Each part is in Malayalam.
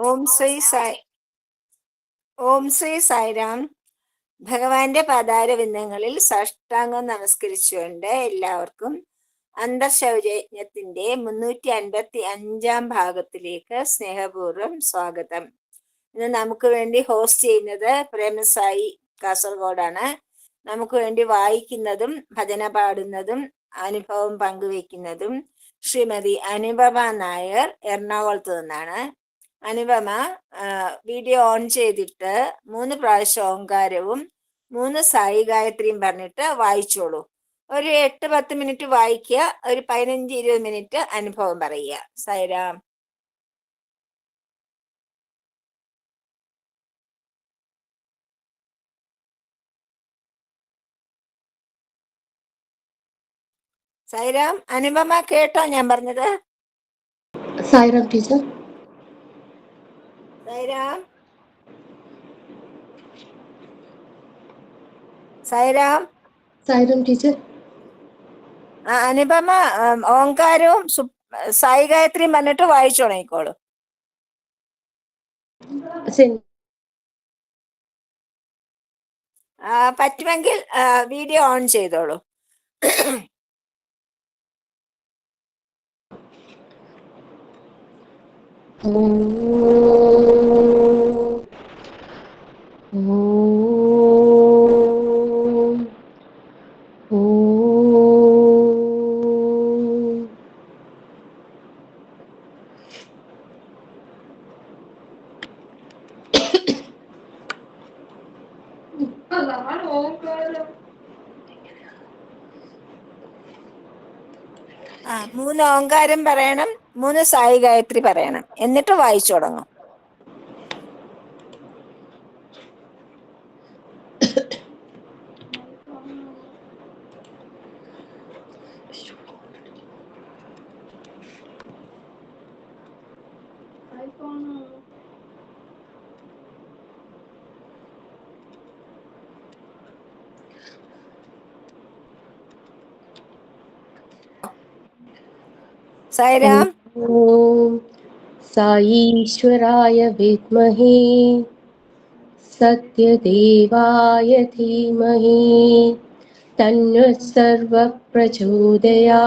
ഓം ശ്രീ സായി ഓം ശ്രീ സായിരാം. ഭഗവാന്റെ പാതാരവിന്ദങ്ങളിൽ സാഷ്ടാംഗം നമസ്കരിച്ചുകൊണ്ട് എല്ലാവർക്കും അന്തർശൗചയജ്ഞത്തിന്റെ 355 ഭാഗത്തിലേക്ക് സ്നേഹപൂർവ്വം സ്വാഗതം. ഇന്ന് നമുക്ക് വേണ്ടി ഹോസ്റ്റ് ചെയ്യുന്നത് പ്രേമസായി കാസർഗോഡാണ്. നമുക്ക് വേണ്ടി വായിക്കുന്നതും ഭജന പാടുന്നതും അനുഭവം പങ്കുവെക്കുന്നതും ശ്രീമതി അനുപമ നായർ എറണാകുളത്ത് നിന്നാണ്. അനുപമ വീഡിയോ ഓൺ ചെയ്തിട്ട് 3 പ്രാവശ്യം ഓങ്കാരവും 3 സായി ഗായത്രിയും പറഞ്ഞിട്ട് വായിച്ചോളൂ. ഒരു 8-10 മിനിറ്റ് വായിക്കുക, ഒരു 15-20 മിനിറ്റ് അനുഭവം പറയുക. സായിരാം. സായിരാം. അനുപമ കേട്ടോ ഞാൻ പറഞ്ഞത്? സായിരാം ടീച്ചർ. സായിരാം. സായിരാം. സായിരാം ടീച്ചർ. അനുപമ ഓങ്കാരവും സായി ഗായത്രിയും പറഞ്ഞിട്ട് വായിച്ചു തുടങ്ങിക്കോളൂ. പറ്റുമെങ്കിൽ വീഡിയോ ഓൺ ചെയ്തോളൂ. മൂന്ന് ഓങ്കാരം പറയണം, 3 സായി ഗായത്രി പറയണം, എന്നിട്ട് വായിച്ചു തുടങ്ങും. സായിരാം. ഓം സായീശ്വരായ വിദ്മഹേ സത്യദേവായ ധീമഹി തന്നോ സർവഃ പ്രചോദയാത്.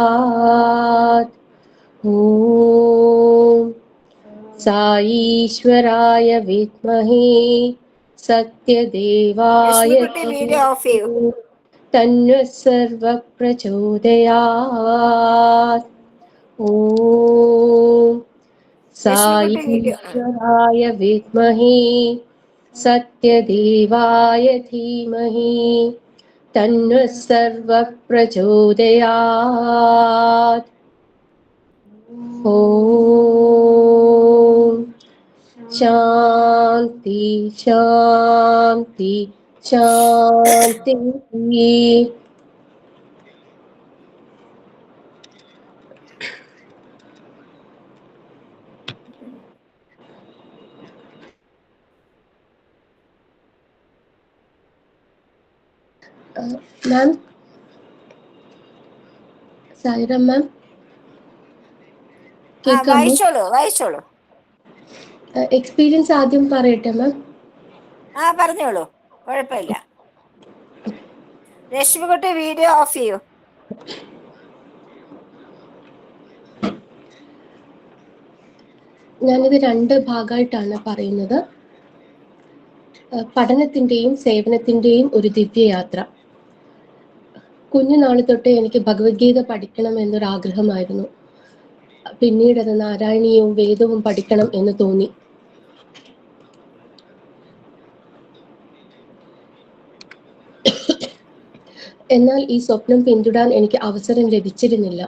ഓം സായീശ്വരായ വിദ്മഹേ സത്യദേവായ വീഡിയോ ഓഫ് ചെയ്യൂ. തന്നോ സർവഃ പ്രചോദയാത്. ഓം സായീശ്വരായ വിദ്മഹേ സത്യദേവായ ധീമഹി തന്നോ സർവഃ പ്രചോദയാത്. ഓം ശാന്തി ശാന്തി ശാന്തി. മാം, സായിരാം മാം, വായിച്ചോളൂ. എക്സ്പീരിയൻസ് ആദ്യം പറയട്ടെ മാം. പറഞ്ഞോളൂ, കുഴപ്പമില്ല. രശ്മികുട്ടി വീഡിയോ ഓഫ് ചെയ്യൂ. ഞാനിത് 2 ഭാഗമായിട്ടാണ് പറയുന്നത്. പഠനത്തിൻ്റെയും സേവനത്തിൻ്റെയും ഒരു ദിവ്യയാത്ര. കുഞ്ഞുനാൾ തൊട്ടേ എനിക്ക് ഭഗവത്ഗീത പഠിക്കണം എന്നൊരാഗ്രഹമായിരുന്നു. പിന്നീട് അത് നാരായണീയവും വേദവും പഠിക്കണം എന്ന് തോന്നി. എന്നാൽ ഈ സ്വപ്നം പിന്തുടരാൻ എനിക്ക് അവസരം ലഭിച്ചിരുന്നില്ല.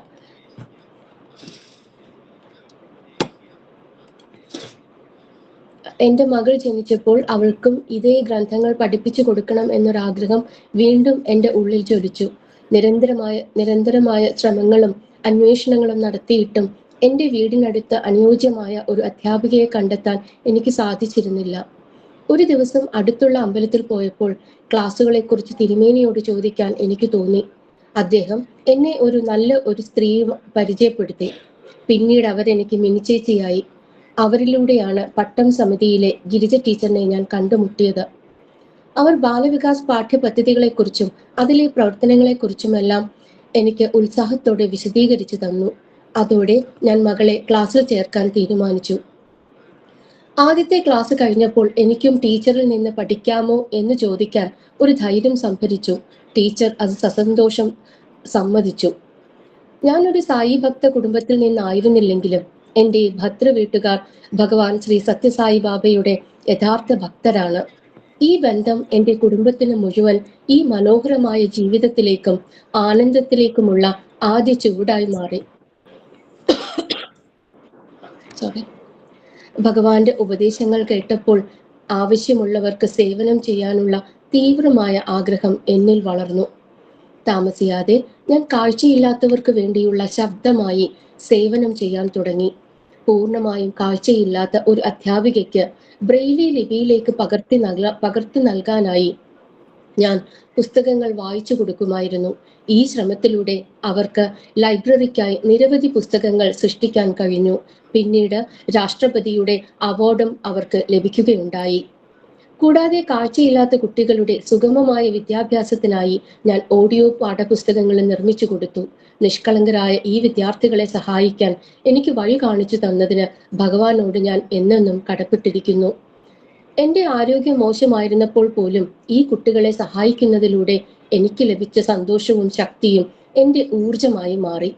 എൻ്റെ മകൾ ജനിച്ചപ്പോൾ അവൾക്കും ഇതേ ഗ്രന്ഥങ്ങൾ പഠിപ്പിച്ചു കൊടുക്കണം എന്നൊരാഗ്രഹം വീണ്ടും എൻ്റെ ഉള്ളിൽ ജ്വലിച്ചു. നിരന്തരമായ ശ്രമങ്ങളും അന്വേഷണങ്ങളും നടത്തിയിട്ടും എൻ്റെ വീടിനടുത്ത് അനുയോജ്യമായ ഒരു അധ്യാപികയെ കണ്ടെത്താൻ എനിക്ക് സാധിച്ചിരുന്നില്ല. ഒരു ദിവസം അടുത്തുള്ള അമ്പലത്തിൽ പോയപ്പോൾ ക്ലാസ്സുകളെക്കുറിച്ച് തിരുമേനിയോട് ചോദിക്കാൻ എനിക്ക് തോന്നി. അദ്ദേഹം എന്നെ ഒരു നല്ല സ്ത്രീ പരിചയപ്പെടുത്തി. പിന്നീട് അവരെനിക്ക് മിനിച്ചേച്ചിയായി. അവരിലൂടെയാണ് പട്ടം സമിതിയിലെ ഗിരിജ ടീച്ചറിനെ ഞാൻ കണ്ടുമുട്ടിയത്. അവർ ബാലവികാസ് പാഠ്യപദ്ധതികളെക്കുറിച്ചും അതിലെ പ്രവർത്തനങ്ങളെക്കുറിച്ചുമെല്ലാം എനിക്ക് ഉത്സാഹത്തോടെ വിശദീകരിച്ചു തന്നു. അതോടെ ഞാൻ മകളെ ക്ലാസ്സിൽ ചേർക്കാൻ തീരുമാനിച്ചു. ആദ്യത്തെ ക്ലാസ് കഴിഞ്ഞപ്പോൾ എനിക്കും ടീച്ചറിൽ നിന്ന് പഠിക്കാമോ എന്ന് ചോദിക്കാൻ ഒരു ധൈര്യം സംഭരിച്ചു. ടീച്ചർ അത് സസന്തോഷം സമ്മതിച്ചു. ഞാനൊരു സായി ഭക്ത കുടുംബത്തിൽ നിന്നായിരുന്നില്ലെങ്കിലും എൻ്റെ ഭദ്ര വീട്ടുകാർ ഭഗവാൻ ശ്രീ സത്യസായി ബാബയുടെ യഥാർത്ഥ ഭക്തരാണ്. ഈ ബന്ധം എൻ്റെ കുടുംബത്തിന് മുഴുവൻ ഈ മനോഹരമായ ജീവിതത്തിലേക്കും ആനന്ദത്തിലേക്കുമുള്ള ആദ്യ ചുവടായി മാറി. ഭഗവാന്റെ ഉപദേശങ്ങൾ കേട്ടപ്പോൾ ആവശ്യമുള്ളവർക്ക് സേവനം ചെയ്യാനുള്ള തീവ്രമായ ആഗ്രഹം എന്നിൽ വളർന്നു. താമസിയാതെ ഞാൻ കാഴ്ചയില്ലാത്തവർക്ക് വേണ്ടിയുള്ള ശബ്ദമായി സേവനം ചെയ്യാൻ തുടങ്ങി. പൂർണ്ണമായും കാഴ്ചയില്ലാത്ത ഒരു അധ്യാപികയ്ക്ക് ബ്രെയിലി ലിപിയിലേക്ക് പകർത്തി നൽകാനായി ഞാൻ പുസ്തകങ്ങൾ വായിച്ചു കൊടുക്കുമായിരുന്നു. ഈ ശ്രമത്തിലൂടെ അവർക്ക് ലൈബ്രറിക്കായി നിരവധി പുസ്തകങ്ങൾ സൃഷ്ടിക്കാൻ കഴിഞ്ഞു. പിന്നീട് രാഷ്ട്രപതിയുടെ അവാർഡും അവർക്ക് ലഭിക്കുകയുണ്ടായി. കൂടാതെ കാഴ്ചയില്ലാത്ത കുട്ടികളുടെ സുഗമമായ വിദ്യാഭ്യാസത്തിനായി ഞാൻ ഓഡിയോ പാഠപുസ്തകങ്ങൾ നിർമ്മിച്ചു കൊടുത്തു. നിഷ്കളങ്കരായ ഈ വിദ്യാർത്ഥികളെ സഹായിക്കാൻ എനിക്ക് വഴി കാണിച്ചു തന്നതിന് ഭഗവാനോട് ഞാൻ എന്നെന്നും കടപ്പെട്ടിരിക്കുന്നു. എൻ്റെ ആരോഗ്യം മോശമായിരുന്നപ്പോൾ പോലും ഈ കുട്ടികളെ സഹായിക്കുന്നതിലൂടെ എനിക്ക് ലഭിച്ച സന്തോഷവും ശക്തിയും എൻ്റെ ഊർജമായി മാറി.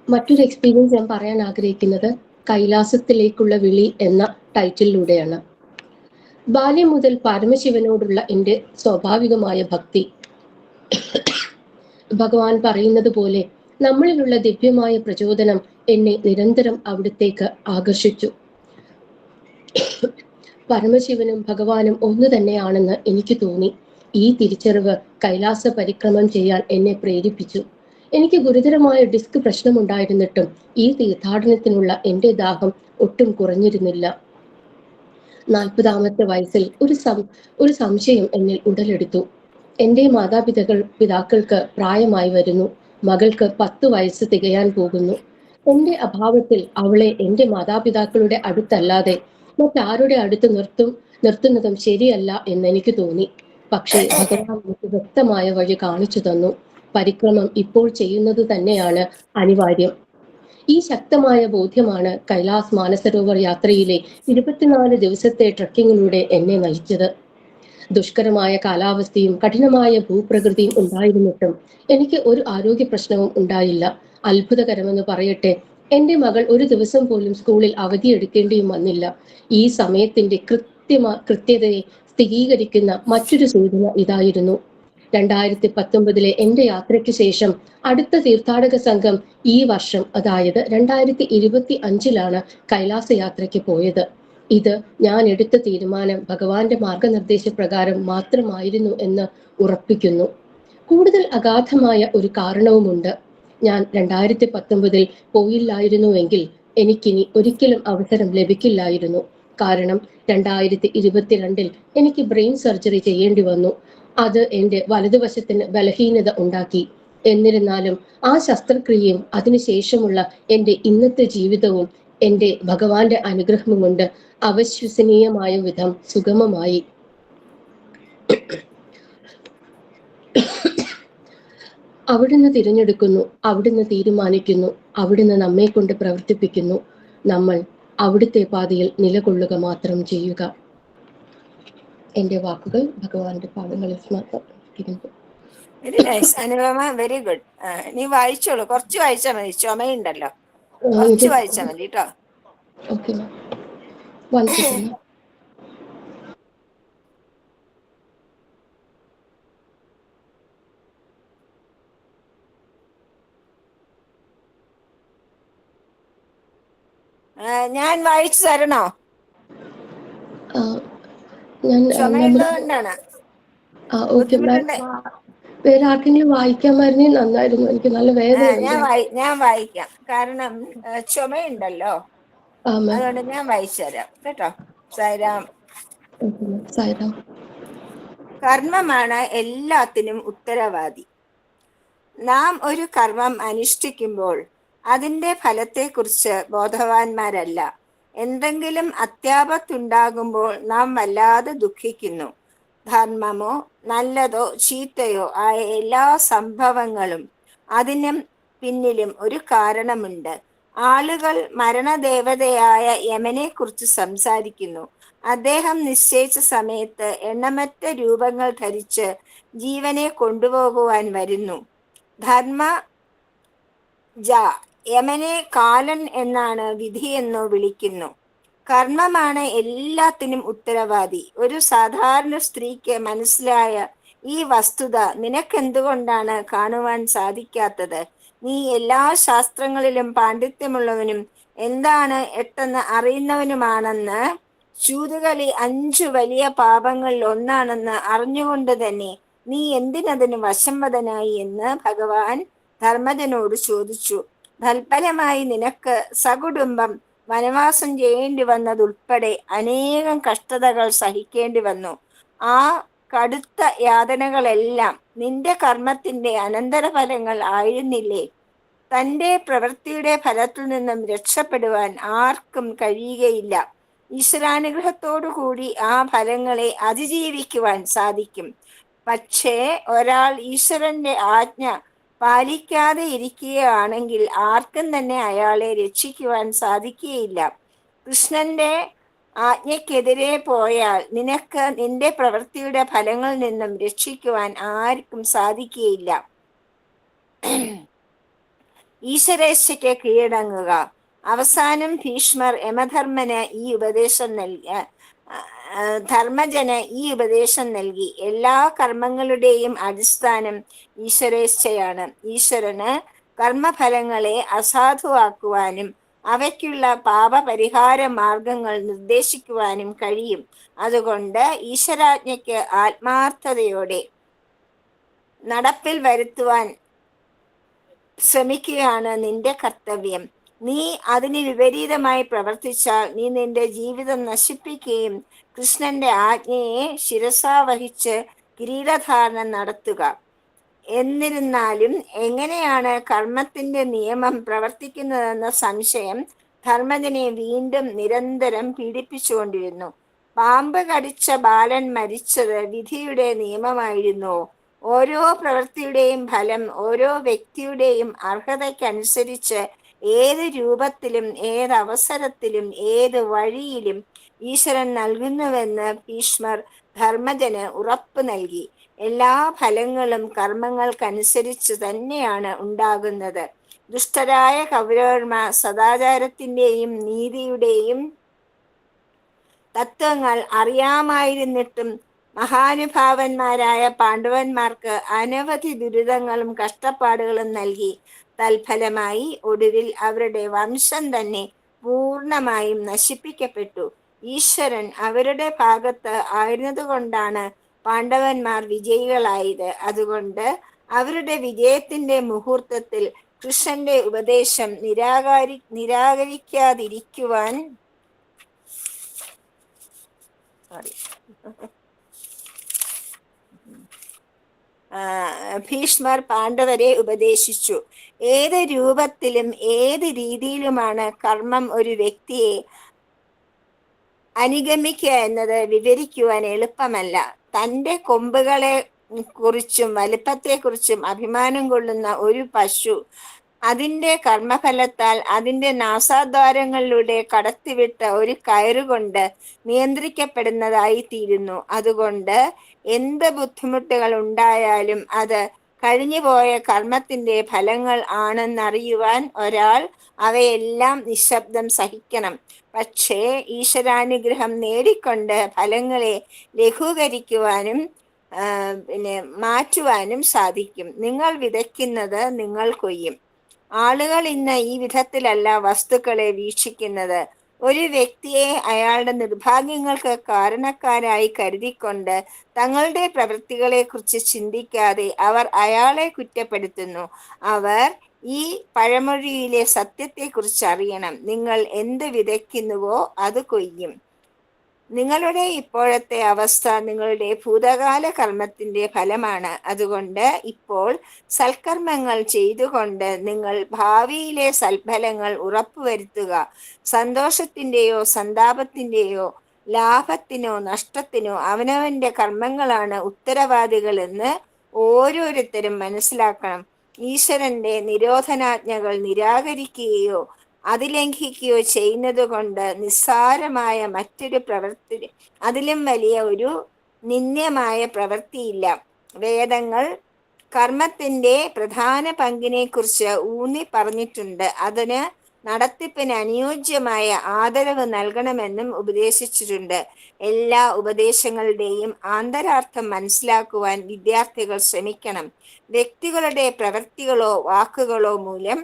മറ്റൊരു എക്സ്പീരിയൻസ് ഞാൻ പറയാൻ ആഗ്രഹിക്കുന്നത് കൈലാസത്തിലേക്കുള്ള വിളി എന്ന ടൈറ്റിലൂടെയാണ്. ബാല്യം മുതൽ പരമശിവനോടുള്ള എൻ്റെ സ്വാഭാവികമായ ഭക്തി. ഭഗവാൻ പറയുന്നത് പോലെ നമ്മളിലുള്ള ദിവ്യമായ പ്രചോദനം എന്നെ നിരന്തരം അവിടത്തേക്ക് ആകർഷിച്ചു. പരമശിവനും ഭഗവാനും ഒന്നു തന്നെയാണെന്ന് എനിക്ക് തോന്നി. ഈ തിരിച്ചറിവ് കൈലാസ പരിക്രമം ചെയ്യാൻ എന്നെ പ്രേരിപ്പിച്ചു. എനിക്ക് ഗുരുതരമായ ഡിസ്ക് പ്രശ്നമുണ്ടായിരുന്നിട്ടും ഈ തീർത്ഥാടനത്തിനുള്ള എൻ്റെ ദാഹം ഒട്ടും കുറഞ്ഞിരുന്നില്ല. 40ാമത്തെ വയസ്സിൽ ഒരു സംശയം എന്നിൽ ഉടലെടുത്തു. എൻ്റെ പിതാക്കൾക്ക് പ്രായമായി വരുന്നു. മകൾക്ക് 10 വയസ്സ് തികയാൻ പോകുന്നു. എൻ്റെ അഭാവത്തിൽ അവളെ എൻ്റെ മാതാപിതാക്കളുടെ അടുത്തല്ലാതെ മറ്റാരുടെ അടുത്ത് നിർത്തുന്നതും ശരിയല്ല എന്നെനിക്ക് തോന്നി. പക്ഷേ ഭഗവാൻ എനിക്ക് വ്യക്തമായ വഴി കാണിച്ചു തന്നു. പരിക്രമം ഇപ്പോൾ ചെയ്യുന്നത് തന്നെയാണ് അനിവാര്യം. ഈ ശക്തമായ ബോധ്യമാണ് കൈലാസ് മാനസരോവർ യാത്രയിലെ 24 ദിവസത്തെ ട്രക്കിങ്ങിലൂടെ എന്നെ നയിച്ചത്. ദുഷ്കരമായ കാലാവസ്ഥയും കഠിനമായ ഭൂപ്രകൃതിയും ഉണ്ടായിരുന്നിട്ടും എനിക്ക് ഒരു ആരോഗ്യ പ്രശ്നവും ഉണ്ടായില്ല. അത്ഭുതകരമെന്ന് പറയട്ടെ, എൻ്റെ മകൾ ഒരു ദിവസം പോലും സ്കൂളിൽ അവധിയെടുക്കേണ്ടിയും വന്നില്ല. ഈ സമയത്തിന്റെ കൃത്യതയെ സ്ഥിരീകരിക്കുന്ന മറ്റൊരു സൂചന ഇതായിരുന്നു. 2019 എൻ്റെ യാത്രയ്ക്ക് ശേഷം അടുത്ത തീർത്ഥാടക സംഘം ഈ വർഷം, അതായത് 2025 കൈലാസ യാത്രയ്ക്ക് പോയത്. ഇത് ഞാൻ എടുത്ത തീരുമാനം ഭഗവാന്റെ മാർഗനിർദ്ദേശപ്രകാരം മാത്രമായിരുന്നു എന്ന് ഉറപ്പിക്കുന്നു. കൂടുതൽ അഗാധമായ ഒരു കാരണവുമുണ്ട്. ഞാൻ 2019 പോയില്ലായിരുന്നുവെങ്കിൽ എനിക്കിനി ഒരിക്കലും അവസരം ലഭിക്കില്ലായിരുന്നു. കാരണം 2022 എനിക്ക് ബ്രെയിൻ സർജറി ചെയ്യേണ്ടി വന്നു. അത് എൻ്റെ വലതുവശത്തിന് ബലഹീനത ഉണ്ടാക്കി. എന്നിരുന്നാലും ആ ശസ്ത്രക്രിയയും അതിനുശേഷമുള്ള എൻ്റെ ഇന്നത്തെ ജീവിതവും എൻ്റെ ഭഗവാന്റെ അനുഗ്രഹം കൊണ്ട് അവിശ്വസനീയമായ വിധം സുഗമമായി. അവിടുന്ന് തിരഞ്ഞെടുക്കുന്നു, അവിടുന്ന് തീരുമാനിക്കുന്നു, അവിടുന്ന് നമ്മെ കൊണ്ട് പ്രവർത്തിപ്പിക്കുന്നു. നമ്മൾ അവിടുത്തെ പാതയിൽ നിലകൊള്ളുക മാത്രം ചെയ്യുക. എൻ്റെ വാക്കുകൾ ഭഗവാന്റെ പാദങ്ങളിൽ സമർപ്പിക്കുന്നു. Very nice Anupama, very good. നീ വായിച്ചോളൂ, കുറച്ച് വായിച്ചാൽ മതി, ചുമയുണ്ടല്ലോ, കുറച്ച് വായിച്ചാൽ മതി കേട്ടോ. Okay ma'am, 1 second. ഞാൻ വായിച്ചു തരണോ? ചുമയുള്ളതുകൊണ്ടാണ്. വേറെ ആർക്കെങ്കിലും വായിക്കാമായിരുന്നേ നന്നായിരുന്നു. എനിക്ക് നല്ല വേദന. ഞാൻ വായിക്കാം, കാരണം ചുമയുണ്ടല്ലോ, അതുകൊണ്ട് ഞാൻ വായിച്ചു തരാം കേട്ടോ. സായിരാം. സായിരാം. കർമ്മമാണ് എല്ലാത്തിനും ഉത്തരവാദി. നാം ഒരു കർമ്മം അനുഷ്ഠിക്കുമ്പോൾ അതിൻ്റെ ഫലത്തെക്കുറിച്ച് ബോധവാന്മാരല്ല. എന്തെങ്കിലും അത്യാപത്തുണ്ടാകുമ്പോൾ നാം വല്ലാതെ ദുഃഖിക്കുന്നു. ധർമ്മമോ നല്ലതോ ചീത്തയോ ആയ എല്ലാ സംഭവങ്ങളും അതിനും പിന്നിലും ഒരു കാരണമുണ്ട്. ആളുകൾ മരണദേവതയായ യമനെക്കുറിച്ച് സംസാരിക്കുന്നു. അദ്ദേഹം നിശ്ചയിച്ച സമയത്ത് എണ്ണമറ്റ രൂപങ്ങൾ ധരിച്ച് ജീവനെ കൊണ്ടുപോകുവാൻ വരുന്നു. ധർമ്മ യമനെ കാലൻ എന്നാണ് വിധിയെന്നോ വിളിക്കുന്നു. കർമ്മമാണ് എല്ലാത്തിനും ഉത്തരവാദി. ഒരു സാധാരണ സ്ത്രീക്ക് മനസ്സിലായ ഈ വസ്തുത നിനക്കെന്തുകൊണ്ടാണ് കാണുവാൻ സാധിക്കാത്തത്? നീ എല്ലാ ശാസ്ത്രങ്ങളിലും പാണ്ഡിത്യമുള്ളവനും എന്താണ് എട്ടെന്ന് അറിയുന്നവനുമാണെന്ന്, ചൂതുകളി 5 വലിയ പാപങ്ങളിൽ ഒന്നാണെന്ന് അറിഞ്ഞുകൊണ്ട് തന്നെ നീ എന്തിനതിന് വശംവദനായി എന്ന് ഭഗവാൻ ധർമ്മജനോട് ചോദിച്ചു. തൽഫലമായി നിനക്ക് സകുടുംബം വനവാസം ചെയ്യേണ്ടി വന്നതുൾപ്പെടെ അനേകം കഷ്ടതകൾ സഹിക്കേണ്ടി വന്നു. ആ കടുത്ത യാതനകളെല്ലാം നിന്റെ കർമ്മത്തിന്റെ അനന്തരഫലങ്ങൾ ആയിരുന്നില്ലേ? തൻ്റെ പ്രവൃത്തിയുടെ ഫലത്തിൽ നിന്നും രക്ഷപ്പെടുവാൻ ആർക്കും കഴിയുകയില്ല. ഈശ്വരാനുഗ്രഹത്തോടുകൂടി ആ ഫലങ്ങളെ അതിജീവിക്കുവാൻ സാധിക്കും. പക്ഷേ ഒരാൾ ഈശ്വരന്റെ ആജ്ഞ പാലിക്കാതെ ഇരിക്കുകയാണെങ്കിൽ ആർക്കും തന്നെ അയാളെ രക്ഷിക്കുവാൻ സാധിക്കുകയില്ല. കൃഷ്ണന്റെ ആജ്ഞയ്ക്കെതിരെ പോയാൽ നിനക്ക് നിന്റെ പ്രവൃത്തിയുടെ ഫലങ്ങളിൽ നിന്നും രക്ഷിക്കുവാൻ ആർക്കും സാധിക്കുകയില്ല. ഈശ്വരേച്ഛയ്ക്ക് കീഴടങ്ങുക. അവസാനം ഭീഷ്മർ യമധർമ്മന് ഈ ഉപദേശം ധർമ്മജന് ഈ ഉപദേശം നൽകി. എല്ലാ കർമ്മങ്ങളുടെയും അടിസ്ഥാനം ഈശ്വരേച്ഛയാണ്. ഈശ്വരന് കർമ്മഫലങ്ങളെ അസാധുവാക്കുവാനും അവയ്ക്കുള്ള പാപപരിഹാര മാർഗങ്ങൾ നിർദ്ദേശിക്കുവാനും കഴിയും. അതുകൊണ്ട് ഈശ്വരാജ്ഞയ്ക്ക് ആത്മാർത്ഥതയോടെ നടപ്പിൽ വരുത്തുവാൻ ശ്രമിക്കുകയാണ് നിന്റെ കർത്തവ്യം. നീ അതിന് വിപരീതമായി പ്രവർത്തിച്ചാൽ നീ നിന്റെ ജീവിതം നശിപ്പിക്കുകയും കൃഷ്ണന്റെ ആജ്ഞയെ ശിരസാവഹിച്ച് കിരീടധാരണം നടത്തുക. എന്നിരുന്നാലും എങ്ങനെയാണ് കർമ്മത്തിന്റെ നിയമം പ്രവർത്തിക്കുന്നതെന്ന സംശയം ധർമ്മജനെ വീണ്ടും നിരന്തരം പീഡിപ്പിച്ചുകൊണ്ടിരുന്നു. പാമ്പ് കടിച്ച ബാലൻ മരിച്ചത് വിധിയുടെ നിയമമായിരുന്നോ? ഓരോ പ്രവൃത്തിയുടെയും ഫലം ഓരോ വ്യക്തിയുടെയും അർഹതയ്ക്കനുസരിച്ച് ഏത് രൂപത്തിലും ഏതവസരത്തിലും ഏത് വഴിയിലും ഈശ്വരൻ നൽകുന്നുവെന്ന് ഭീഷ്മർ ധർമ്മജന് ഉറപ്പ് നൽകി. എല്ലാ ഫലങ്ങളും കർമ്മങ്ങൾക്കനുസരിച്ച് തന്നെയാണ് ഉണ്ടാകുന്നത്. ദുഷ്ടരായ കൗരവന്മാർ സദാചാരത്തിന്റെയും നീതിയുടെയും തത്വങ്ങൾ അറിയാമായിരുന്നിട്ടും മഹാനുഭാവന്മാരായ പാണ്ഡവന്മാർക്ക് അനവധി ദുരിതങ്ങളും കഷ്ടപ്പാടുകളും നൽകി. തൽഫലമായി ഒടുവിൽ അവരുടെ വംശം തന്നെ പൂർണ്ണമായും നശിപ്പിക്കപ്പെട്ടു. ഈശ്വരൻ അവരുടെ ഭാഗത്ത് ആയിരുന്നതുകൊണ്ടാണ് പാണ്ഡവന്മാർ വിജയികളായത്. അതുകൊണ്ട് അവരുടെ വിജയത്തിന്റെ മുഹൂർത്തത്തിൽ കൃഷ്ണന്റെ ഉപദേശം നിരാകരിക്കാതിരിക്കുവാൻ ഭീഷ്മർ പാണ്ഡവരെ ഉപദേശിച്ചു. ഏത് രൂപത്തിലും ഏത് രീതിയിലുമാണ് കർമ്മം ഒരു വ്യക്തിയെ അനുഗമിക്കുക എന്നത് വിവരിക്കുവാൻ എളുപ്പമല്ല. തൻ്റെ കൊമ്പുകളെ കുറിച്ചും വലിപ്പത്തെക്കുറിച്ചും അഭിമാനം കൊള്ളുന്ന ഒരു പശു അതിൻ്റെ കർമ്മഫലത്താൽ അതിൻ്റെ നാസാദ്വാരങ്ങളിലൂടെ കടത്തിവിട്ട ഒരു കയറുകൊണ്ട് നിയന്ത്രിക്കപ്പെടുന്നതായി തീരുന്നു. അതുകൊണ്ട് എന്ത് ബുദ്ധിമുട്ടുകൾ ഉണ്ടായാലും അത് കഴിഞ്ഞുപോയ കർമ്മത്തിന്റെ ഫലങ്ങൾ ആണെന്നറിയുവാൻ ഒരാൾ അവയെല്ലാം നിശബ്ദം സഹിക്കണം. പക്ഷേ ഈശ്വരാനുഗ്രഹം നേടിക്കൊണ്ട് ഫലങ്ങളെ ലഘൂകരിക്കുവാനും മാറ്റുവാനും സാധിക്കും. നിങ്ങൾ വിതയ്ക്കുന്നത് നിങ്ങൾ കൊയ്യും. ആളുകൾ ഇന്ന് ഈ വിധത്തിലല്ല വസ്തുക്കളെ വീക്ഷിക്കുന്നത്. ഒരു വ്യക്തിയെ അയാളുടെ നിർഭാഗ്യങ്ങൾക്ക് കാരണക്കാരായി കരുതിക്കൊണ്ട് തങ്ങളുടെ പ്രവൃത്തികളെക്കുറിച്ച് ചിന്തിക്കാതെ അവർ അയാളെ കുറ്റപ്പെടുത്തുന്നു. അവർ ഈ പഴമൊഴിയിലെ സത്യത്തെക്കുറിച്ച് അറിയണം. നിങ്ങൾ എന്ത് വിതയ്ക്കുന്നുവോ അത് കൊയ്യും. നിങ്ങളുടെ ഇപ്പോഴത്തെ അവസ്ഥ നിങ്ങളുടെ ഭൂതകാല കർമ്മത്തിന്റെ ഫലമാണ്. അതുകൊണ്ട് ഇപ്പോൾ സൽക്കർമ്മങ്ങൾ ചെയ്തുകൊണ്ട് നിങ്ങൾ ഭാവിയിലെ സൽഫലങ്ങൾ ഉറപ്പുവരുത്തുക. സന്തോഷത്തിന്റെയോ സന്താപത്തിന്റെയോ ലാഭത്തിനോ നഷ്ടത്തിനോ അവനവന്റെ കർമ്മങ്ങളാണ് ഉത്തരവാദികളെന്ന് ഓരോരുത്തരും മനസ്സിലാക്കണം. ഈശ്വരന്റെ നിരോധനാജ്ഞകൾ നിരാകരിക്കുകയോ അതിലംഘിക്കുകയോ ചെയ്യുന്നത് കൊണ്ട് നിസ്സാരമായ മറ്റൊരു പ്രവൃത്തി, അതിലും വലിയ ഒരു നിന്ദ്യമായ പ്രവൃത്തിയില്ല. വേദങ്ങൾ കർമ്മത്തിന്റെ പ്രധാന പങ്കിനെ കുറിച്ച് ഊന്നി പറഞ്ഞിട്ടുണ്ട്. അതിന് നടത്തിപ്പിന് അനുയോജ്യമായ ആദരവ് നൽകണമെന്നും ഉപദേശിച്ചിട്ടുണ്ട്. എല്ലാ ഉപദേശങ്ങളുടെയും ആന്തരാർത്ഥം മനസ്സിലാക്കുവാൻ വിദ്യാർത്ഥികൾ ശ്രമിക്കണം. വ്യക്തികളുടെ പ്രവൃത്തികളോ വാക്കുകളോ മൂലം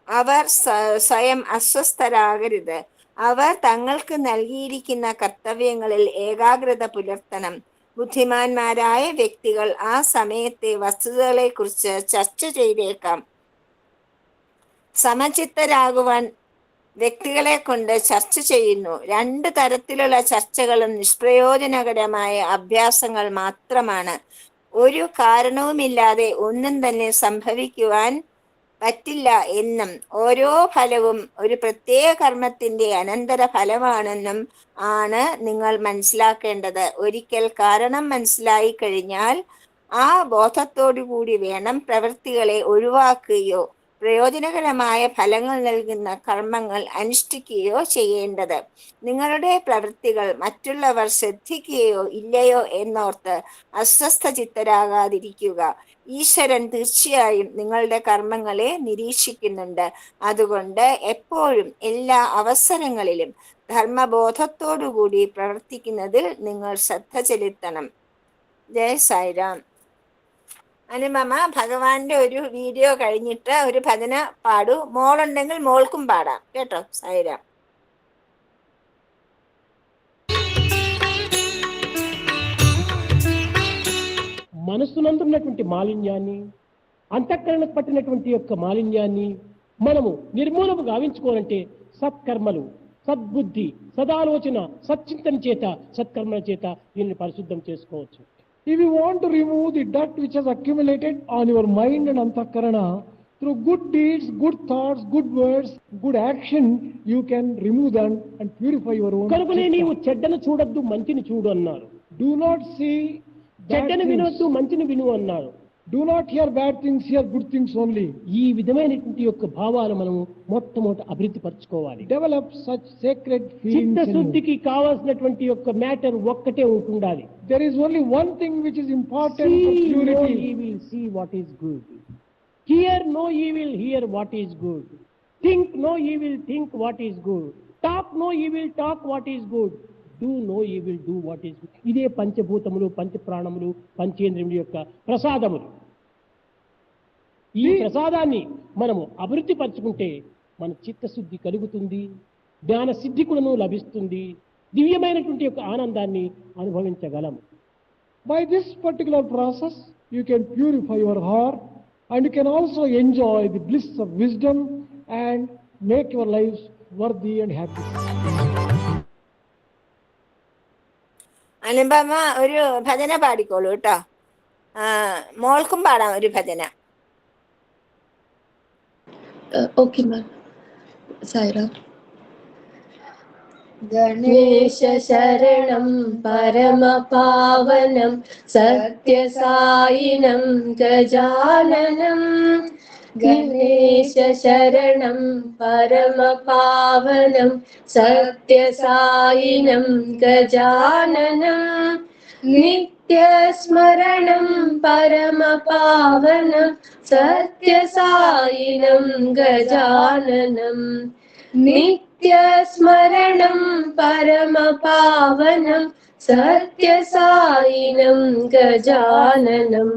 അവർ സ്വയം അസ്വസ്ഥരാകരുത്. അവർ തങ്ങൾക്ക് നൽകിയിരിക്കുന്ന കർത്തവ്യങ്ങളിൽ ഏകാഗ്രത പുലർത്തണം. ബുദ്ധിമാന്മാരായ വ്യക്തികൾ ആ സമയത്തെ വസ്തുതകളെക്കുറിച്ച് ചർച്ച ചെയ്തേക്കാം. സമചിത്തരാകുവാൻ വ്യക്തികളെ കൊണ്ട് ചർച്ച ചെയ്യുന്നു. 2 തരത്തിലുള്ള ചർച്ചകളും നിഷ്പ്രയോജനകരമായ അഭ്യാസങ്ങൾ മാത്രമാണ്. ഒരു കാരണവുമില്ലാതെ ഒന്നും തന്നെ സംഭവിക്കുവാൻ പറ്റില്ല എന്നും ഓരോ ഫലവും ഒരു പ്രത്യേക കർമ്മത്തിന്റെ അനന്തര ഫലമാണെന്നും ആണ് നിങ്ങൾ മനസ്സിലാക്കേണ്ടത്. ഒരിക്കൽ കാരണം മനസ്സിലായി കഴിഞ്ഞാൽ ആ ബോധത്തോടു കൂടി വേണം പ്രവൃത്തികളെ ഒഴിവാക്കുകയോ പ്രയോജനകരമായ ഫലങ്ങൾ നൽകുന്ന കർമ്മങ്ങൾ അനുഷ്ഠിക്കുകയോ ചെയ്യേണ്ടത്. നിങ്ങളുടെ പ്രവൃത്തികൾ മറ്റുള്ളവർ ശ്രദ്ധിക്കുകയോ ഇല്ലയോ എന്നോർത്ത് അസ്വസ്ഥ ചിത്തരാകാതിരിക്കുക. ഈശ്വരൻ തീർച്ചയായും നിങ്ങളുടെ കർമ്മങ്ങളെ നിരീക്ഷിക്കുന്നുണ്ട്. അതുകൊണ്ട് എപ്പോഴും എല്ലാ അവസരങ്ങളിലും ധർമ്മബോധത്തോടുകൂടി പ്രവർത്തിക്കുന്നതിൽ നിങ്ങൾ ശ്രദ്ധ ചെലുത്തണം. ജയ് സായിരാം. അനുപമ, ഭഗവാന്റെ ഒരു വീഡിയോ കഴിഞ്ഞിട്ട് ഒരു ഭജന പാടൂ. മോളുണ്ടെങ്കിൽ മോൾക്കും പാടാം കേട്ടോ. സായിരാം. మనస్సునందున్నటువంటి మాలిన్యాన్ని, అంతఃకరణకు పట్టినటువంటి యొక్క మాలిన్యాన్ని మనము నిర్మూలము గావించుకోవాలంటే సత్కర్మలు, సద్బుద్ధి, సదాలోచన, సచ్చింతన చేత, సత్కర్మల చేత దీనిని పరిశుద్ధం చేసుకోవచ్చు. If you want to remove the dirt which has accumulated on your mind and antakarana, through good deeds, good thoughts, good words, good action, you can remove them and purify your own. కనుకనే నీవు చెడ్డను చూడొద్దు, మంచిని చూడు అన్నారు. Do not see చెడ్డను వినొద్దు, మంచిని విను అన్నారు. Do not hear bad things, hear good things only. ఈ విధమైనటువంటి యొక్క భావాలు మనము మొట్టమొదట అభివృద్ధి పరచుకోవాలి. Develop such sacred feelings. చిత్తశుద్ధికి కావాల్సినటువంటి యొక్క మ్యాటర్ ఒక్కటే ఉంటుండాలి. There is only one thing which is important for See no purity. evil, see what is good. Hear no evil, hear what is good. Think no evil, think what is good. Talk no evil, talk what is good. Do no evil, do what is good. ఇదే పంచభూతములు, పంచప్రాణములు, పంచేంద్రియముల యొక్క ప్రసాదములు. ఈ ప్రసాదాన్ని మనము అభివృద్ధి పరచుకుంటే మన చిత్తశుద్ధి కలుగుతుంది, జ్ఞాన సిద్ధి కూడాను లభిస్తుంది, దివ్యమైనటువంటి యొక్క ఆనందాన్ని అనుభవించగలము. By this particular process, you can purify your heart and you can also enjoy the bliss of wisdom and make your lives worthy and happy. Anupama ഒരു ഭജന പാടിക്കോളൂ കേട്ടോ. മോൾക്കും പാടാം ഒരു ഭജന. Okay, ma'am. Saira. गणेश शरणं परमपावनं सत्यसायिनं गजाननं. गणेश शरणं परमपावनं सत्यसायिनं गजाननं. नित्यस्मरणं परमपावनं सत्यसायिनं गजाननं. नित्यस्मरणं परमपावनं सत्यसायिनं गजाननं.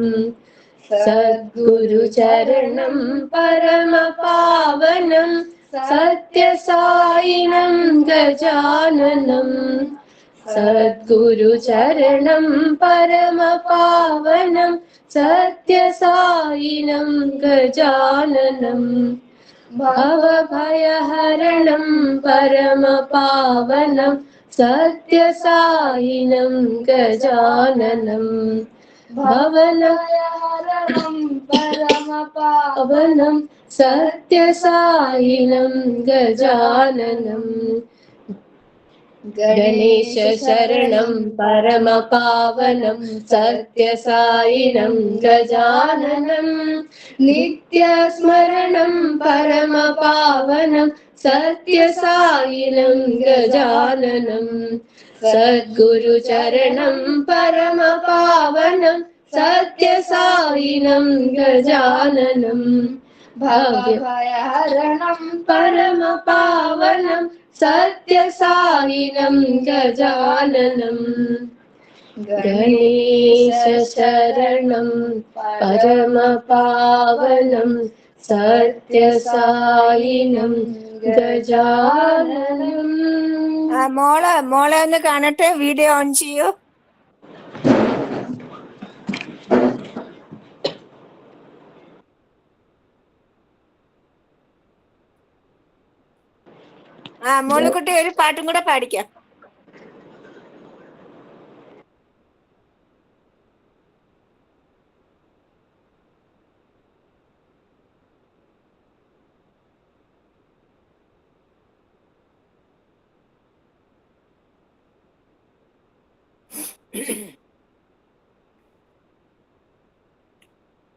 सद्गुरुचरणं परमपावनं सत्यसायिनं गजाननं. सद्गुरुचरणं परमपावनं सत्यसायिनं गजाननं. भवभयहरणं परमपावनं സത്യസായിനം ഗജാനനം ഭവനഹരണം പരമപാവനം സത്യസായിനം ഗജാനനം ഗണേശ ശരണം പരമപാവനം സത്യസായിനം ഗജാനനം നിത്യസ്മരണം പരമപാവനം സത്യസായിനം ഗജാനനം സദ്ഗുരുചരണം പരമപാവനം സത്യസായിനം ഗജാനനം ഭവഭയഹരണം പരമപാവനം സത്യസായിനം ഗജാനനം ഗണേശ ശരണം പരമപാവനം സത്യസായിനം ഗജാനനം. മോളെ ഒന്ന് കാണട്ടെ, വീഡിയോ ഓൺ ചെയ്യൂ. മോളിക്കുട്ടി ഒരു പാട്ടും കൂടെ പാടിക്കാം.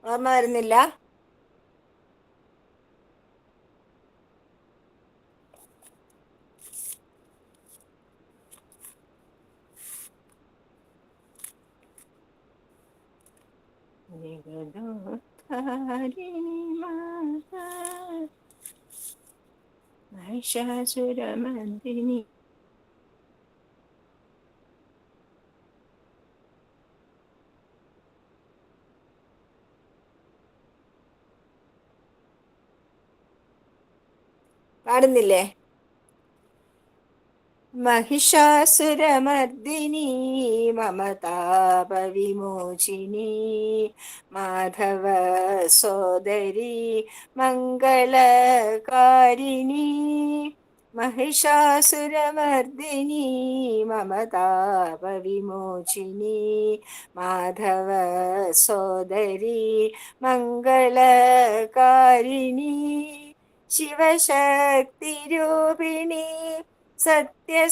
ഓർമ്മ വരുന്നില്ല? മഹിഷാസുരമർദിനി പാടുന്നില്ലേ? महिषासुरमर्दिनी ममतापविमोचिनी माधव सोदरी मङ्गलकारिणी महिषासुरमर्दिनी ममतापविमोचिनी माधव सोदरी मङ्गलकारिणी शिवशक्तिरूपिणी सत्यसाईश्वरी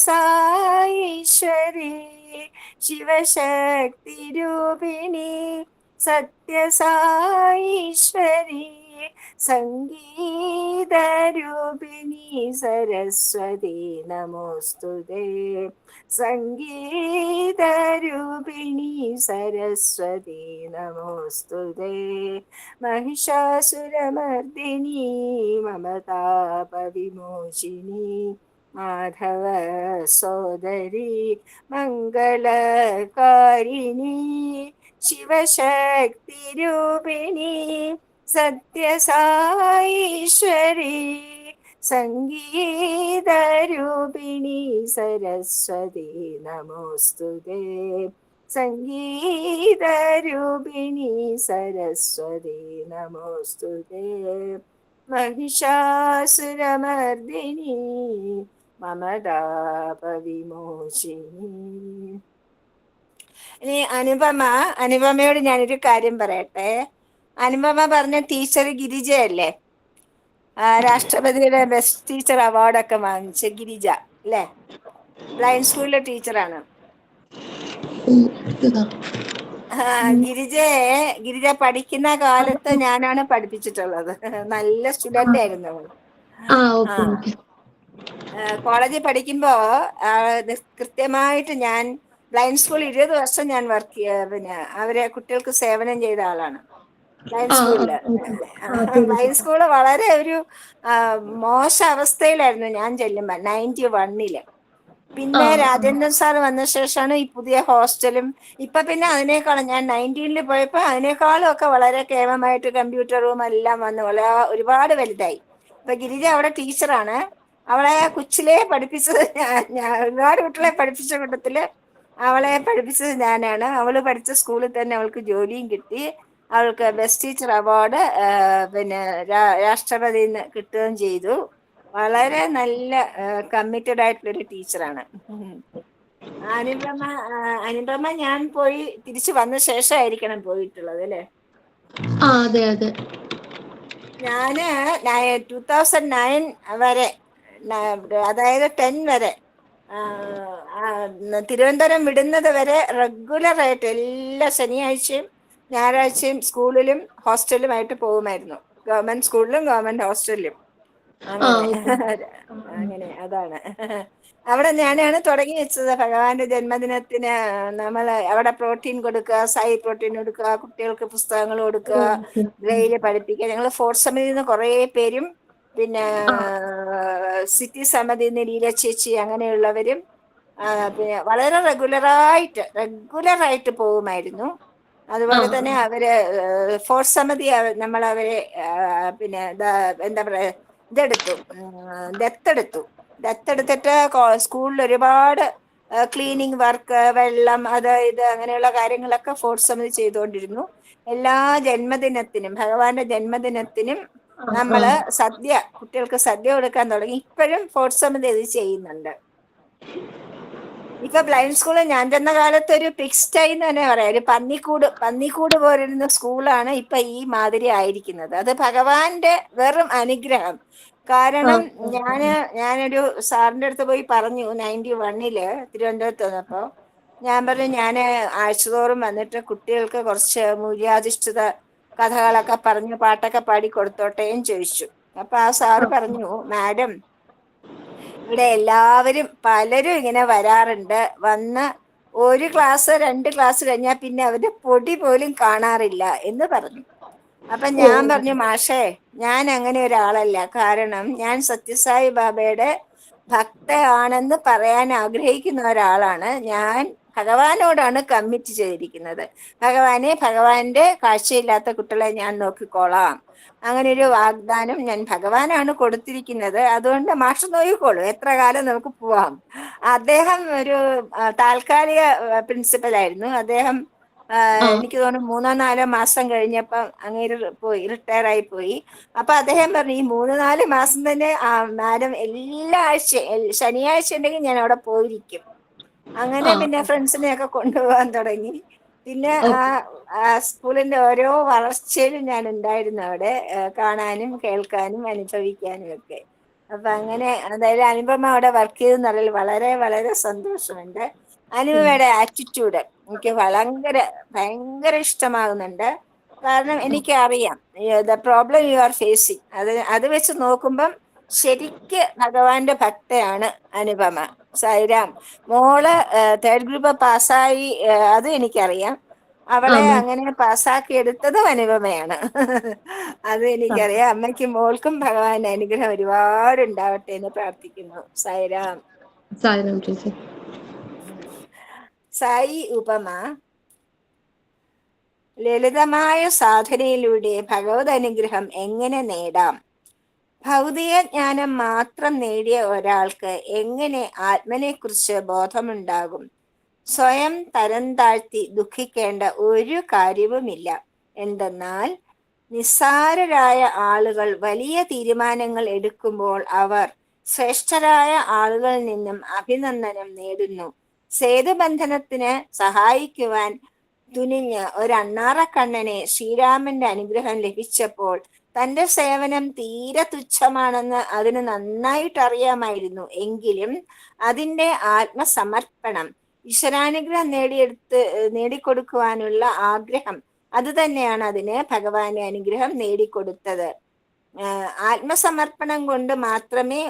शिवशक्तिरूपिणी सत्यसाईश्वरी संगीतरूपिणी सरस्वती नमोस्तुते संगीतरूपिणी सरस्वती नमोस्तुते महिषासुरमर्दिनी ममतापविमोचिनी माधव सोदरी मङ्गलकारिणी शिवशक्तिरूपिणी सत्यसाईश्वरी संगीतरूपिणी सरस्वती नमोस्तुते संगीतरूपिणी सरस्वती नमोस्तुते महिषासुरमर्दिनी മമതാപവിമോചിനി. ഇനി അനുപമയോട് ഞാനൊരു കാര്യം പറയട്ടെ. അനുപമ പറഞ്ഞ ടീച്ചർ ഗിരിജയല്ലേ? രാഷ്ട്രപതിയുടെ ബെസ്റ്റ് ടീച്ചർ അവാർഡൊക്കെ വാങ്ങിച്ച ഗിരിജ അല്ലേ? ബ്ലൈൻഡ് സ്കൂളിലെ ടീച്ചറാണ്. ഗിരിജ പഠിക്കുന്ന കാലത്ത് ഞാനാണ് പഠിപ്പിച്ചിട്ടുള്ളത്. നല്ല സ്റ്റുഡന്റ് ആയിരുന്നു അവൾ. കോളേജിൽ പഠിക്കുമ്പോ കൃത്യമായിട്ട് ഞാൻ ബ്ലൈൻഡ് സ്കൂൾ 20 വർഷം ഞാൻ പിന്നെ അവരെ കുട്ടികൾക്ക് സേവനം ചെയ്ത ആളാണ് ബ്ലൈൻഡ് സ്കൂളില്. ബ്ലൈൻഡ് സ്കൂള് വളരെ ഒരു മോശ അവസ്ഥയിലായിരുന്നു ഞാൻ ചെല്ലുമ്പോ 91. പിന്നെ രാജേന്ദ്രൻ സാർ വന്ന ശേഷമാണ് ഈ പുതിയ ഹോസ്റ്റലും. ഇപ്പൊ പിന്നെ അതിനേക്കാളും ഞാൻ 19 പോയപ്പോ അതിനേക്കാളും ഒക്കെ വളരെ കേമമായിട്ട് കമ്പ്യൂട്ടർ റൂം എല്ലാം വന്ന് ഒരുപാട് വലുതായി. ഇപ്പൊ ഗിരിജ അവിടെ ടീച്ചറാണ്. അവളെ കൊച്ചിലെ പഠിപ്പിച്ചത് ഞാൻ ഒരുപാട് കുട്ടികളെ പഠിപ്പിച്ച കൂട്ടത്തില് അവളെ പഠിപ്പിച്ചത് ഞാനാണ്. അവള് പഠിച്ച സ്കൂളിൽ തന്നെ അവൾക്ക് ജോലിയും കിട്ടി. അവൾക്ക് ബെസ്റ്റ് ടീച്ചർ അവാർഡ് പിന്നെ രാഷ്ട്രപതിയിൽ നിന്ന് കിട്ടുകയും ചെയ്തു. വളരെ നല്ല കമ്മിറ്റഡ് ആയിട്ടുള്ളൊരു ടീച്ചറാണ്. അനുപമ അനുപമ ഞാൻ പോയി തിരിച്ചു വന്ന ശേഷമായിരിക്കണം പോയിട്ടുള്ളത് അല്ലേ? അതെ അതെ. ഞാന് 2009 വരെ, അതായത് 10 വരെ, തിരുവനന്തപുരം വിടുന്നത് വരെ റെഗുലറായിട്ട് എല്ലാ ശനിയാഴ്ചയും ഞായറാഴ്ചയും സ്കൂളിലും ഹോസ്റ്റലിലുമായിട്ട് പോകുമായിരുന്നു. ഗവൺമെന്റ് സ്കൂളിലും ഗവൺമെന്റ് ഹോസ്റ്റലിലും. അങ്ങനെ അങ്ങനെ അതാണ്. അവിടെ ഞാനാണ് തുടങ്ങി വെച്ചത്. ഭഗവാന്റെ ജന്മദിനത്തിന് നമ്മൾ അവിടെ പ്രോട്ടീൻ കൊടുക്കുക, സായി പ്രോട്ടീൻ കൊടുക്കുക, കുട്ടികൾക്ക് പുസ്തകങ്ങൾ കൊടുക്കുക, ഡെയിലി പഠിപ്പിക്കുക. ഞങ്ങൾ ഫോർത്ത് സമിതിയിൽ നിന്ന് കുറേ പേരും, പിന്നെ സിറ്റി സമിതിയിൽ നിന്ന് ലീല ചേച്ചി അങ്ങനെയുള്ളവരും പിന്നെ വളരെ റെഗുലറായിട്ട് പോകുമായിരുന്നു. അതുപോലെ തന്നെ അവര് ഫോർത്ത് സമിതി നമ്മൾ അവരെ പിന്നെ എന്താ പറയാ ദത്തെടുത്തിട്ട് സ്കൂളിൽ ഒരുപാട് ക്ലീനിങ് വർക്ക്, വെള്ളം, അത് ഇത് അങ്ങനെയുള്ള കാര്യങ്ങളൊക്കെ ഫോർത്ത് സമിതി ചെയ്തുകൊണ്ടിരുന്നു. എല്ലാ ജന്മദിനത്തിനും, ഭഗവാന്റെ ജന്മദിനത്തിനും നമ്മള് കുട്ടികൾക്ക് സദ്യ കൊടുക്കാൻ തുടങ്ങി. ഇപ്പോഴും ഫോർത്ത് സമിതി ഇത് ചെയ്യുന്നുണ്ട്. ഇപ്പൊ ബ്ലൈൻഡ് സ്കൂള് ഞാൻ ചെന്ന കാലത്ത് ഒരു പിക്സ്റ്റൈ എന്ന് തന്നെ പറയാം, ഒരു പന്നിക്കൂട് പോലിരുന്ന സ്കൂളാണ് ഇപ്പൊ ഈ മാതിരി ആയിരിക്കുന്നത്. അത് ഭഗവാന്റെ വെറും അനുഗ്രഹം. കാരണം ഞാനൊരു സാറിന്റെ അടുത്ത് പോയി പറഞ്ഞു 91 തിരുവനന്തപുരത്ത് വന്നപ്പോ, ഞാൻ പറഞ്ഞു ഞാൻ ആഴ്ചതോറും വന്നിട്ട് കുട്ടികൾക്ക് കുറച്ച് മൂല്യാധിഷ്ഠിത കഥകളൊക്കെ പറഞ്ഞ് പാട്ടൊക്കെ പാടി കൊടുത്തോട്ടേന്ന് ചോദിച്ചു. അപ്പൊ ആ സാറ് പറഞ്ഞു, മാഡം ഇവിടെ പലരും ഇങ്ങനെ വരാറുണ്ട്, വന്ന് 1 ക്ലാസ് 2 ക്ലാസ് കഴിഞ്ഞാൽ പിന്നെ അവരുടെ പൊടി പോലും കാണാറില്ല എന്ന് പറഞ്ഞു. അപ്പൊ ഞാൻ പറഞ്ഞു, മാഷേ ഞാൻ അങ്ങനെ ഒരാളല്ല. കാരണം ഞാൻ സത്യസായി ബാബയുടെ ഭക്തയാണെന്ന് പറയാൻ ആഗ്രഹിക്കുന്ന ഒരാളാണ്. ഞാൻ ഭഗവാനോടാണ് കമ്മിറ്റ് ചെയ്തിരിക്കുന്നത്. ഭഗവാന്റെ കാഴ്ചയില്ലാത്ത കുട്ടികളെ ഞാൻ നോക്കിക്കോളാം. അങ്ങനെ ഒരു വാഗ്ദാനം ഞാൻ ഭഗവാനാണ് കൊടുത്തിരിക്കുന്നത്. അതുകൊണ്ട് മാഷ് നോക്കിക്കോളൂ, എത്ര കാലം നമുക്ക് പോവാം. അദ്ദേഹം ഒരു താൽക്കാലിക പ്രിൻസിപ്പൽ ആയിരുന്നു. അദ്ദേഹം എനിക്ക് തോന്നുന്നു 3-4 മാസം കഴിഞ്ഞപ്പം അങ്ങേര് റിട്ടയർ ആയി പോയി. അപ്പൊ അദ്ദേഹം പറഞ്ഞു, ഈ 3-4 മാസം തന്നെ മാഡം എല്ലാ ശനിയാഴ്ച ഉണ്ടെങ്കിൽ ഞാൻ അവിടെ പോയിരിക്കും. അങ്ങനെ പിന്നെ ഫ്രണ്ട്സിനെയൊക്കെ കൊണ്ടുപോകാൻ തുടങ്ങി. പിന്നെ ആ സ്കൂളിന്റെ ഓരോ വളർച്ചയിലും ഞാൻ ഉണ്ടായിരുന്നു അവിടെ, കാണാനും കേൾക്കാനും അനുഭവിക്കാനും ഒക്കെ. അപ്പൊ അങ്ങനെ അതായത് അനുപമ അവിടെ വർക്ക് ചെയ്തെന്നുള്ളതിൽ വളരെ വളരെ സന്തോഷമുണ്ട്. അനുപമയുടെ ആറ്റിറ്റ്യൂഡ് എനിക്ക് ഭയങ്കര ഇഷ്ടമാകുന്നുണ്ട്. കാരണം എനിക്കറിയാം the problem you are facing. അത് വെച്ച് നോക്കുമ്പം ശരിക്ക് ഭഗവാന്റെ ഭക്തയാണ് അനുപമ. സായിരാം. മോള് 3rd ഗ്രൂപ്പ് പാസ്സായി, അത് എനിക്കറിയാം. അവളെ അങ്ങനെ പാസ്സാക്കി എടുത്തതും അനുപമയാണ്. അത് എനിക്കറിയാം. അമ്മയ്ക്കും മോൾക്കും ഭഗവാന്റെ അനുഗ്രഹം ഒരുപാട് ഉണ്ടാവട്ടെ എന്ന് പ്രാർത്ഥിക്കുന്നു. സായിരാം. സായിരാം ചേച്ചി. സായി ഉപമ ലളിതമായ സാധനയിലൂടെ ഭഗവത് അനുഗ്രഹം എങ്ങനെ നേടാം? ഭൗതിക ജ്ഞാനം മാത്രം നേടിയ ഒരാൾക്ക് എങ്ങനെ ആത്മനെക്കുറിച്ച് ബോധമുണ്ടാകും? സ്വയം തരം താഴ്ത്തി ദുഃഖിക്കേണ്ട ഒരു കാര്യവുമില്ല. എന്തെന്നാൽ നിസ്സാരരായ ആളുകൾ വലിയ തീരുമാനങ്ങൾ എടുക്കുമ്പോൾ അവർ ശ്രേഷ്ഠരായ ആളുകളിൽ നിന്നും അഭിനന്ദനം നേടുന്നു. സേതുബന്ധനത്തിന് സഹായിക്കുവാൻ തുനിഞ്ഞ ഒരു അണ്ണാറക്കണ്ണനെ ശ്രീരാമന്റെ അനുഗ്രഹം ലഭിച്ചപ്പോൾ തന്റെ സേവനം തീരെ തുച്ഛമാണെന്ന് അതിന് നന്നായിട്ട് അറിയാമായിരുന്നു. എങ്കിലും അതിന്റെ ആത്മസമർപ്പണം, ഈശ്വരാനുഗ്രഹം നേടിക്കൊടുക്കുവാനുള്ള ആഗ്രഹം, അത് തന്നെയാണ് അതിന് ഭഗവാന്റെ അനുഗ്രഹം നേടിക്കൊടുത്തത്. ആത്മസമർപ്പണം കൊണ്ട് മാത്രമേ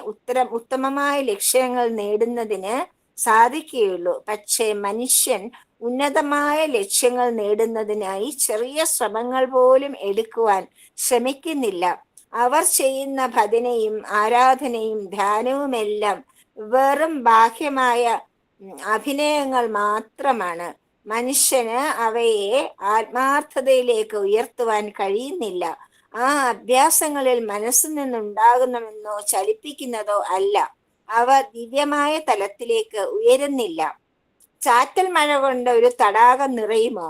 ഉത്തമമായ ലക്ഷ്യങ്ങൾ നേടുന്നതിന് സാധിക്കുകയുള്ളൂ. പക്ഷേ മനുഷ്യൻ ഉന്നതമായ ലക്ഷ്യങ്ങൾ നേടുന്നതിനായി ചെറിയ ശ്രമങ്ങൾ പോലും എടുക്കുവാൻ ശ്രമിക്കുന്നില്ല. അവർ ചെയ്യുന്ന ഭജനയും ആരാധനയും ധ്യാനവുമെല്ലാം വെറും ബാഹ്യമായ അഭിനയങ്ങൾ മാത്രമാണ്. മനുഷ്യന് അവയെ ആത്മാർത്ഥതയിലേക്ക് ഉയർത്തുവാൻ കഴിയുന്നില്ല. ആ അഭ്യാസങ്ങളിൽ മനസ്സിൽ നിന്നുണ്ടാകുന്നതെന്നോ ചലിപ്പിക്കുന്നതോ അല്ല. അവ ദിവ്യമായ തലത്തിലേക്ക് ഉയരുന്നില്ല. ചാറ്റൽ മഴ കൊണ്ട് ഒരു തടാകം നിറയുമോ?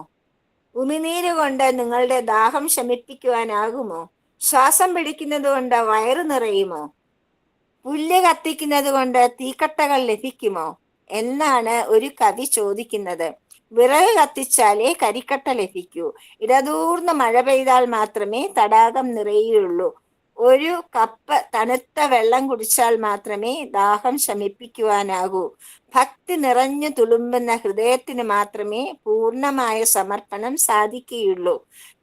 ഉമിനീര് കൊണ്ട് നിങ്ങളുടെ ദാഹം ശമിപ്പിക്കുവാനാകുമോ? ശ്വാസം പിടിക്കുന്നത് കൊണ്ട് വയറ് നിറയുമോ? പുല്ല് കത്തിക്കുന്നത് കൊണ്ട് തീക്കട്ടകൾ ലഭിക്കുമോ എന്നാണ് ഒരു കവി ചോദിക്കുന്നത്. വിറക് കത്തിച്ചാലേ കരിക്കട്ട ലഭിക്കൂ. ഇടതൂർന്ന് മഴ പെയ്താൽ മാത്രമേ തടാകം നിറയുള്ളൂ. ഒരു കപ്പ് തണുത്ത വെള്ളം കുടിച്ചാൽ മാത്രമേ ദാഹം ശമിപ്പിക്കുവാനാകൂ. ഭക്തി നിറഞ്ഞു തുളുമ്പുന്ന ഹൃദയത്തിന് മാത്രമേ പൂർണ്ണമായ സമർപ്പണം സാധിക്കുകയുള്ളൂ.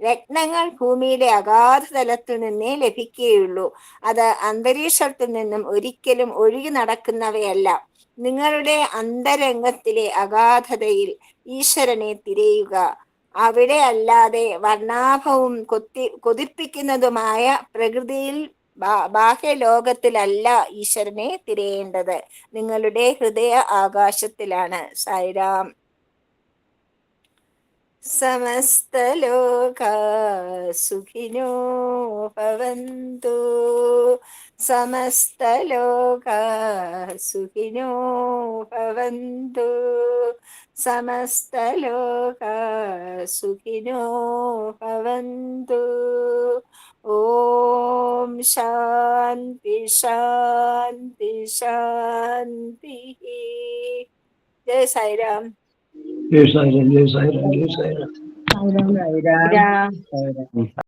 രത്നങ്ങൾ ഭൂമിയുടെ അഗാധതലത്തു നിന്നേ ലഭിക്കുകയുള്ളൂ. അത് അന്തരീക്ഷത്തിൽ നിന്നും ഒരിക്കലും ഒഴുകി നടക്കുന്നവയല്ല. നിങ്ങളുടെ അന്തരംഗത്തിലെ അഗാധതയിൽ ഈശ്വരനെ തിരയുക. അവിടെ അല്ലാതെ വർണ്ണാഭവും കൊതിപ്പിക്കുന്നതുമായ പ്രകൃതിയിൽ ബാഹ്യലോകത്തിലല്ല ഈശ്വരനെ തിരയേണ്ടത്. നിങ്ങളുടെ ഹൃദയ ആകാശത്തിലാണ്. സായിരാം. സമസ്തലോകാ സുഖിനോ ഭവന്തു. സമസ്തലോകാ സുഖിനോ ഭവന്തു. സമസ്തലോകാ സുഖിനോ ഭവന്തു. ഓം ശാന്തി ശാന്തി ശാന്തി. ജയ് സായിരാം. ജയ് സായിരാം, ജയ് സായിരാം, ജയ് സായിരാം. സായിരാം.